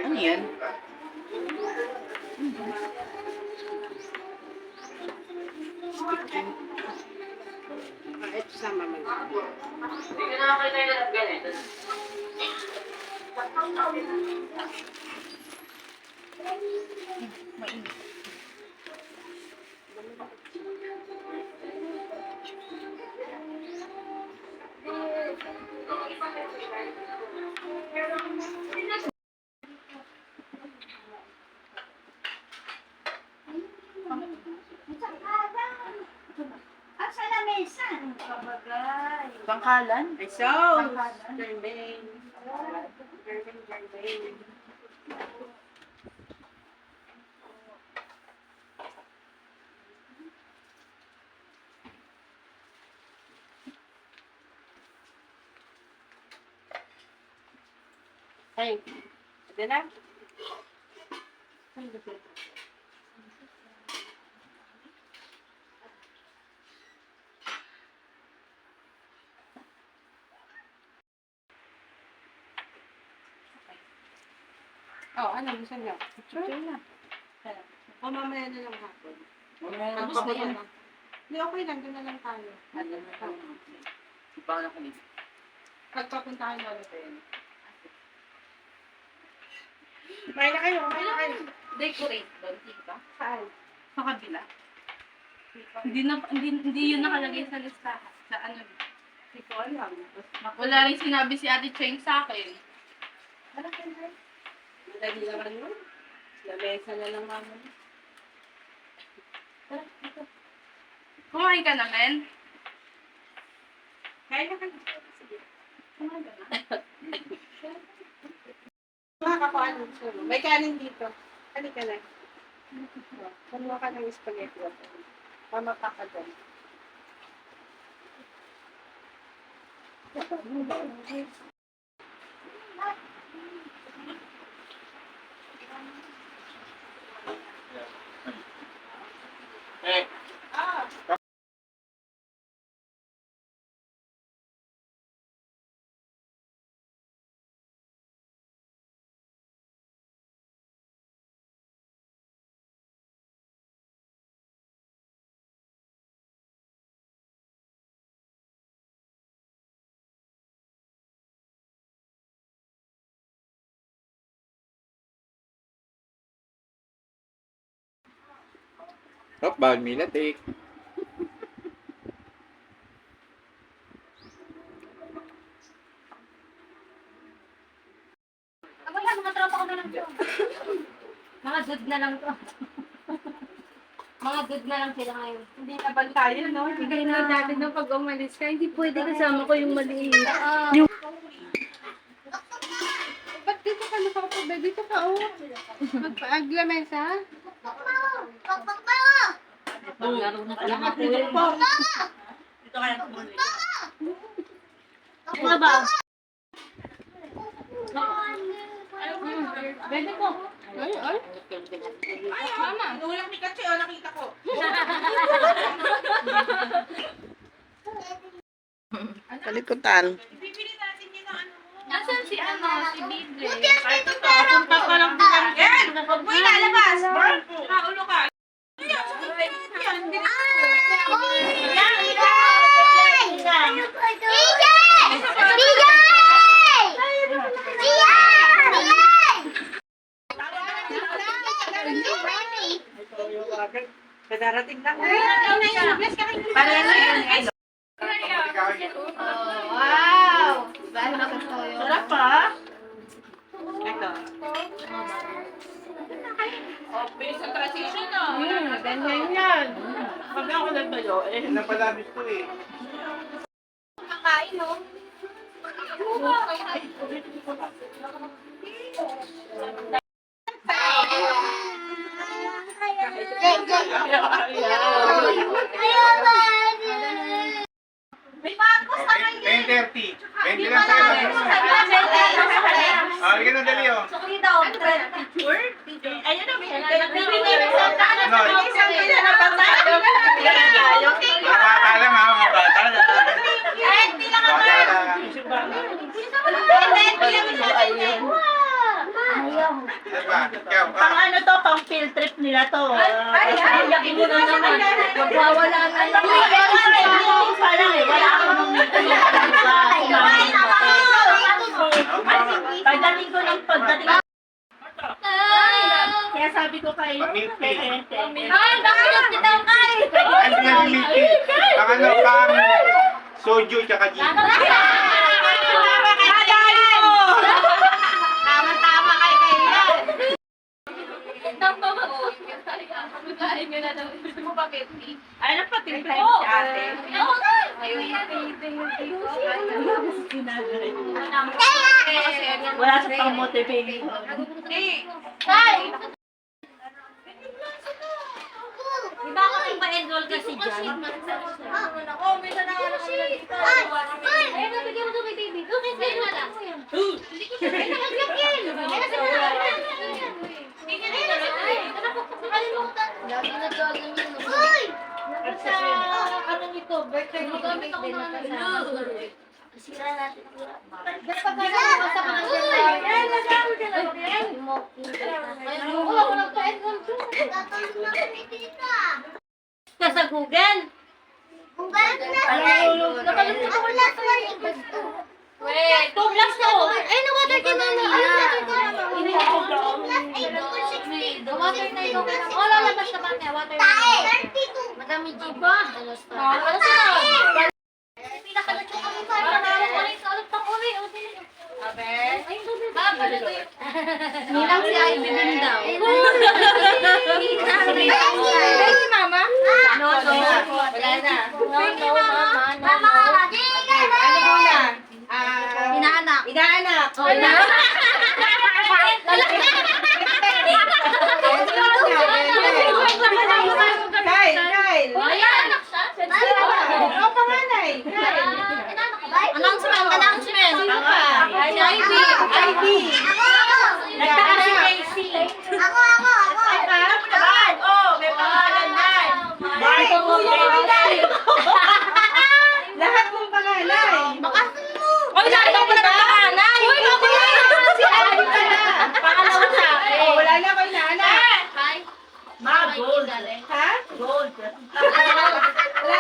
Ano yan? Ito sama mo. Hindi ko na kayo na ganito. Mainit. Bangkalan? Ay, so! Germaine. Germaine. Ay, ito na. Oh, ano gusto niyo? Sure na. O, mamaya na lang hapon. Tapos Tapos na yan. na. Hindi, okay lang. Doon na lang tayo. Ano na lang. Iba na kami. Pagpapuntahan na ulit yun. May na kayo, may na kayo. Decorate doon, di ba? Saan? Sa kabila. Hindi yun nakalagay sa listahan. Sa ano. Hindi ko alam. Wala rin sinabi si Ate Cheng sa akin. Ano kayo? Madali naman yun. Lamesa na lang naman. Kumain ka na, Men? Kaya na kayo. Sige. Kumain ka na? Makakakuha ng sulo. May kanin dito. Halika na. Kumuha ka ng spaghetti. Mama pa ka dyan. Eh, Ah! oh, bawal milat eh. Wala, mga tropa ko na lang to. Mga dude na lang to. Mga dude na lang sila ngayon. Hindi na bantayan, no? Bigay na natin no pag umalis ka. Hindi pwede kasama ko yung maliit. Ba't dito ka nakapagbe? Dito ka, oh. Maglamesa? Laro na pala ako eh. Dito kaya tumuloy. Ako ba? Bebe ko. Ay, ay. Ay, mama. Nulang Pikachu, oh, nakita ko. Kalikutan. Bibili natin yun ang ano mo. Nasaan si ano? Si Bidre? Ay, ito to. Punta pa lang din kami. Yan! Huwag mo ilalabas. Nakaulo ka. Ayan, sa yan. Bilis mo. Padarating lang. Para na yun. Wow! Dahil ako sa'yo. Sarap pa. Ito. Oh, based sa transition na. Ganyan yan. Pag ako nagbayo, eh. Yan ang palabis ko eh. Kakain, no? May Marcos na kayo. 10:30. 20 lang sa'yo. Ah, halika na dali oh. So, kita ako. Ayun na, may nagbibigay sa to. Ay, Yakin mo na naman. Magwawala na lang. Wala akong pagdating ko ng pagdating. Kaya sabi ko kay Kente. Ay, bakit kita kay? Ano yan, Milky? Ang ano, pang soju tsaka gin. Tama-tama kay Kaya. Ay, napatimpay si ate. Wala sa pang-motivate. Di ba ako nagpa-enroll kasi dyan? Ay, nabigyan mo to kay baby. Okay, sa'yo na lang. Hindi ko siya. Ay, nakaglagyan. Ay, nakaglagyan. Lagi nagkagan yun. Uy! Sa ano nito, birthday mo gamit ako ng sira natin. Dapat ka na sa mga ay, nagkaroon ka lang. Ay, ako nagpa-enroll ko. Ka sa Google? Wait, 2 plus to. Ay, na-water ka na. Water na ikaw. Oh, lalabas na ba niya? Water na. Madami jiba. Ano sa? Pinakalat ko kami pa. Panawag ko rin sa alap pa ko rin. Nilang si Ivy din daw. Ay, si Mama? No. Wala na. No, Mama. Ano muna? Inaanak. Inaanak. Oh, inaanak. Kyle. Inaanak siya? Oo, panganay. Kyle. Announcement. Sino pa? Si Ivy. Ivy. Nagtaka si Casey. May pangalan na. Lahat ng panganay. Oy, lahat ako na panganay. Uy, ako yan. Si Ivy pala. Pangalawa sa akin. Oh, wala na ko inaanak. Gold. Ha? Gold. Wala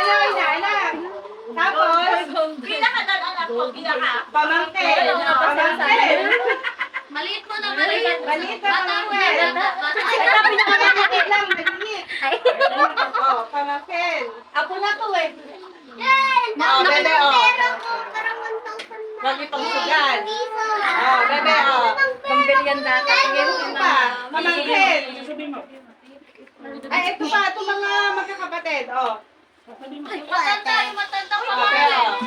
na ko inaanak. Tapos, Pinaka-anak ko, pamangkin. Maliit mo na, maliit. Maliit na Bata mo pamangkin. na, bata. Ay, pinakamalaki lang, maliit. Oh, pamangkin. Ako na to eh. Oh, bebe, oh. Lagi pang sugal. Oh, bebe, oh. Pambili yan dati. Ito pa, pamangkin. Ay, ito pa, ito mga magkakapatid, oh. Matanda ko. Okay, oh.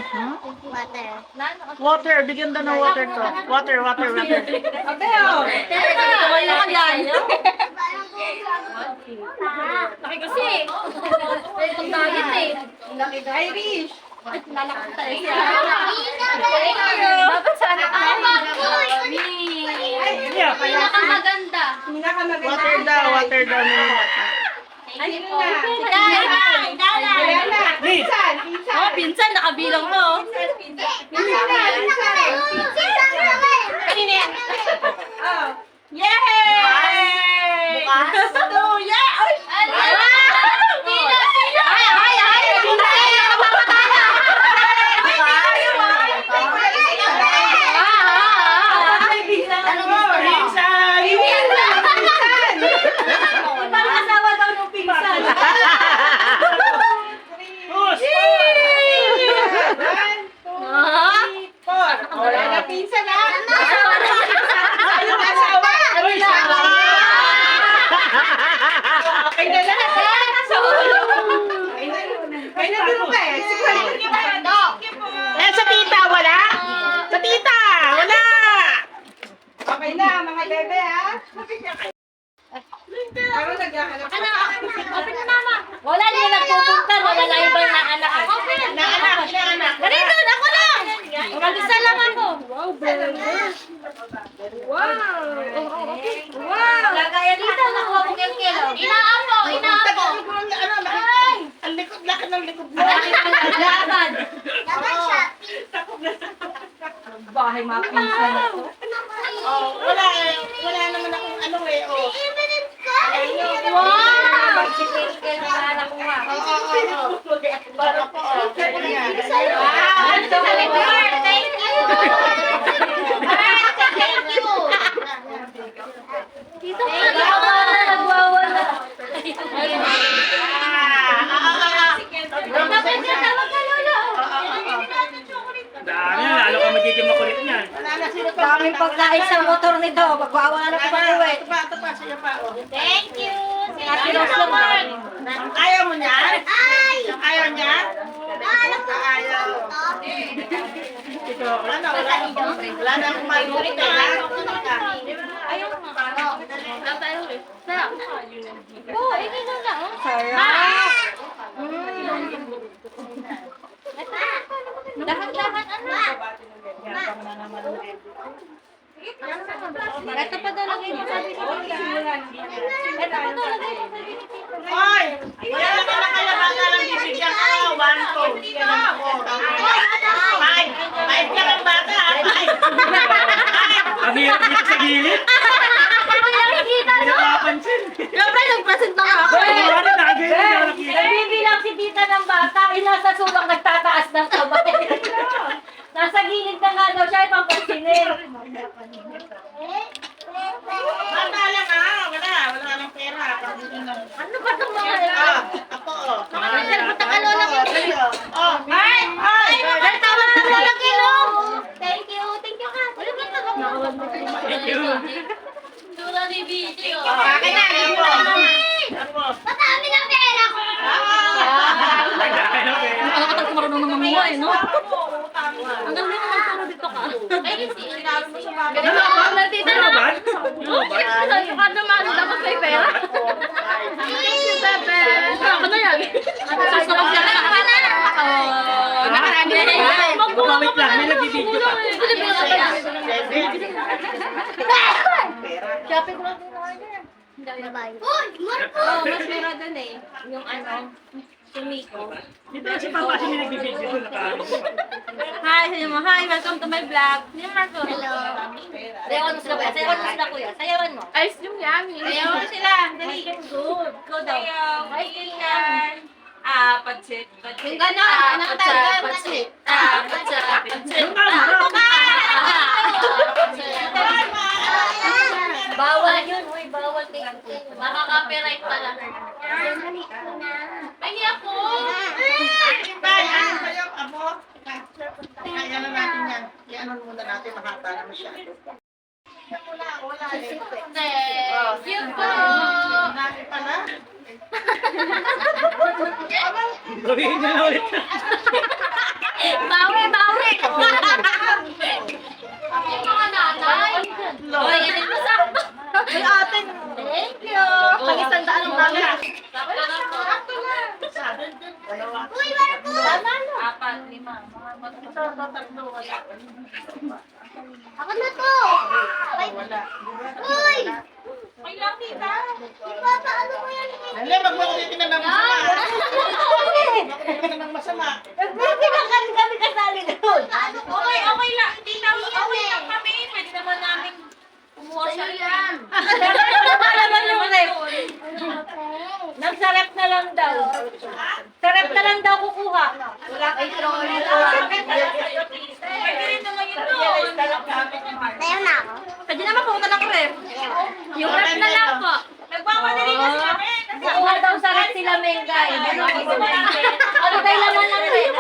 Water, bigyan daw ng water to. Water. Ate, oh. Tuloy na yan. Laki kasi. Ang dagit eh. Irish. Lalaki tayo siya. Dapat sana tayo. Pinakamaganda. Pinakamaganda. Water daw nila. Ay, sino na? Wala na. Pinsan. Pinsan, nakabilang mo. Pinsan na. Oh. Yay! Bukas? Oh, yeah! Wala na pinsan na. Yung asawa. Okay na lahat. May naturo pa eh. Sa tita, wala? Sa tita, wala! Okay na, mga bebe ha. Parang naghahanap. Open na mama. Wala na nagpupunta. Wala na ibang naanak. Open. Inaanak. Ganito, ako lang. Mag-isa lang ako. Wow. Lagaya dito. Nakuha ko kilo. Inaapo. Ay. Ang likod-lakad ng likod mo. Laban. Bahay mga pinsan na to. Oh, wala naman akong ano eh. Oh. Wow! Si Pinkel na anak ko nga. Para po. Wow! Ang Thank you! Thank you! Dito ka Nagwawala, nagwawala. Bakit ka tawag ka, Lolo? Dami na, lalo ka magiging makulit niyan. Daming pagkain sa motor nito. Magwawala na kumauwi. Ito pa, siya pa. Thank you! Ate Rose lang. Ayaw mo niyan? Ay! Ayaw niyan? Ayaw. Ito, Wala na akong malulit Ayaw mo nga. Sarap. Oo, ikaw na lang. Sarap. Dahan-dahan, ano? Ito pa talaga yung sabi ni Tita. Ito pa talaga yung sabi ni Tita. Hoy! Wala na kaya bata lang bibigyan ko. 1, 2. Five. Five ka ng bata. Five. ang hirap dito sa gilid. Hindi na makapansin. Siyempre, nagpresenta ka ako. Ano na, ganyan na nakita. Nagbibilang si tita ng bata. Nasa sulong nagtataas ng kamay. Nasa gilid na nga daw siya. Ipapansinin. Bata lang wala nang pera. Ano ba itong mga Ako. Punta ka, Lola. Oh, ay! Ay! Ay, tawag ka, Lola Kilong. Thank you. Thank you, ka. Wala ba tawag? Thank you. Lola ni Video. Akin na, ako. Matami ng pera ko. Nagdakay na pera. Ano ka talaga marunong mangamuha eh, no? Utang mo. Ang galing mo magturo dito ka. Ay, si Sinalo mo sa bata. Ganun ako lang tita Ano na. ba? Sabi ka naman, dapat may pera. Bebe. Ako na yan. Susunod siya na ka na. Oo. Nakarami na yan. Wait lang, may nagbibideo pa. Shopping ko lang din ako dyan. Uy, Marco! Oo, mas mura dun eh. Yung ano, si Miko. Dito si Papa kasi may nagbibideo doon. Hi, sayo mo. Hi, welcome to my vlog. Ni Marco. Hello. Sayawan mo sila kuya. Sayawan mo sila kuya. Sayawan mo. Ice cream yummy. Sayawan mo sila. Dali. Good. Go daw. Hi, Tingnan. Patsit. Yung gano'n, nakatagal. Patsit. Bawal yun. Uy, bawal. Makaka-copyright pala. Ay, ako. Bye, ano sa'yo, abo? Kaya na natin yan. Iyan muna natin, mahaba na masyado. Wala. Thank you po. Natin pala. Sabihin niya na ulit. Bawi. Yung mga nanay. Uy, yan mo sa... Uy, ate. Thank you. Pag-isandaan ang dami. Uy, Marco. Apat, lima. Ako na to. Wala. Uy. Ay lang, tita. Papa, ano mo yan? Hindi, wag mo ko titignan ng masama. Wag mo titignan ng masama. Kami kasali doon. Okay lang. Tita, okay lang kami. Pwede naman namin kumuha siya. yan. Naman yung rep. Nagsarap na lang daw. Sarap na lang daw kukuha. Wala kay trolley. Pwede rin naman yun doon. Tayo na ako. Pwede naman pumunta ng rep. Yung rep na lang po. Nagmamadali kasi kami. Kukuha daw sa rep sila Mengay. Ano tayo naman ng rep?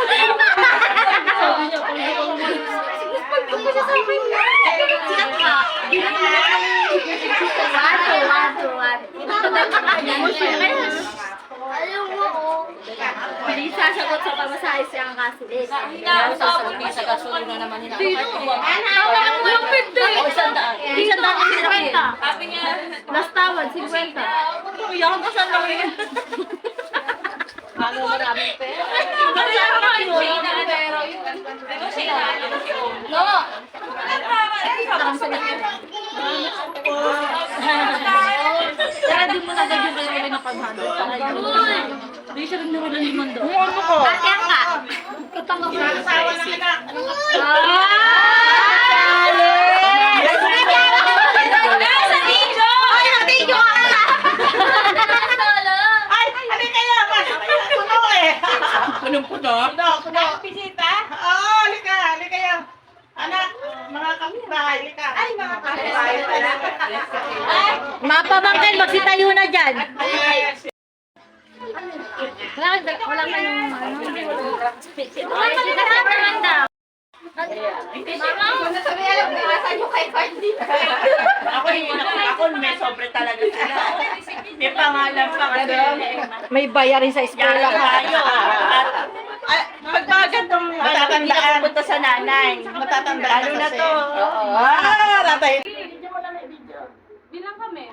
Alam mo, Hindi sasagot sa pamasahe siya ang kaso. Sasagot niya sa gasolina naman nila. anak mo yung Ako isandaan. Isandaan kasi na. Sabi niya, Last tawad, 50. Iyan ko sa namin. Ano maraming pera? Kasi ako pero No. Kaya di mo na agad yung kaya ng 500. Hindi siya rin naman ng 500. Ano ko? Ate ang ka. Asawa ng anak. Sa video! Ay, sa video ka! puno. Puno. Bisita? Oo, halika yan. Anak, mga kapitbahay, halika. Ay, mga kapitbahay pala. Mapamangkin, magsitayo na dyan. Wala man yung ano. Ako may sobre talaga sila. May pangalan pa kasi. May bayarin sa eskwela. Tayo. Pagbagat ng matatandaan. Punta sa nanay. Matatandaan. Lalo na to. Tatay. Bilang kami.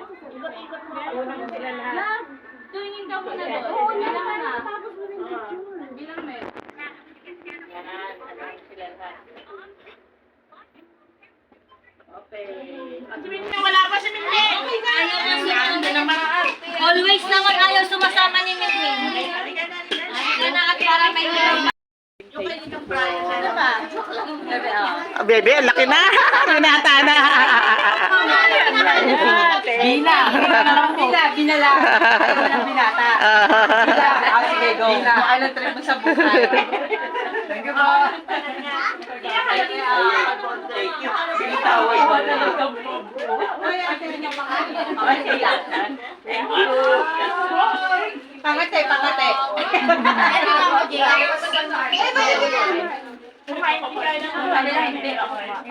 Tuwingin ka muna doon. Bilang ka na. Bilang me. Wala pa si Mingming. Always naman ayaw sumasama ni Mingming. Halika na at para may Bebe, laki na. Binata na. Bina. Binala. Walang binata. Sige, go. Anong trip mo sa buhay? Thank you po. Binitaway mo na lang. Pangate.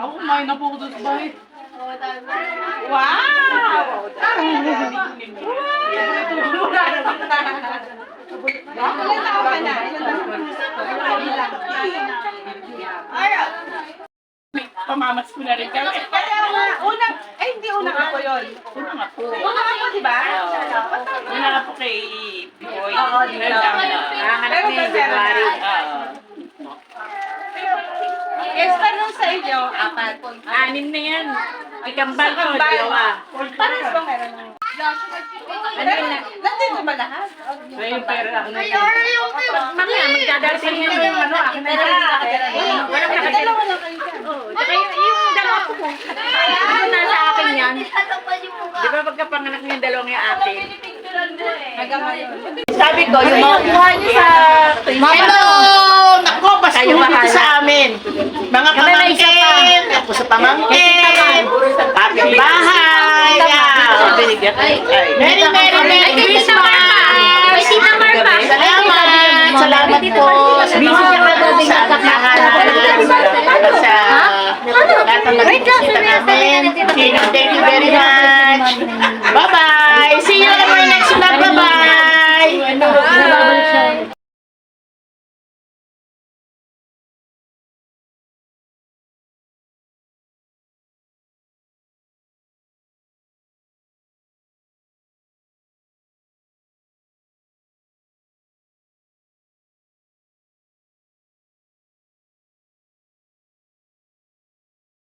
Ako kumain na po ako doon sa bahay. Wow! Ilan taon ka na? Pamamas ko na rin kami. Kaya nga, hindi unang ako yun. Unang ako. Unang ako, di ba? Unang ako kay Boy. Oo, dito. Pero February. Yes, tanong sa inyo, apat. 6 na yan. Ikambal ko, Kambal. dalawa. Pares ba meron? Nandito ba lahat? So yung pera ako na Mamaya, magdadating yun yung ano, akin na lang. Walang nakagalaw. Dalawa lang kayo dyan. Tsaka yung dalawa ko po. Ano na sa akin yan? Di ba pagkapanganak niyo yung dalawang yung akin? Sabi ko, yung mga kuha niyo sa... Hello! Naku, basta dito sa amin. Mga pamangkin, ako sa pamangkin, kapitbahay. Merry Christmas! May tita Marpa. Salamat po sa lahat ng nagpapasita namin. Thank you very much. Bye-bye!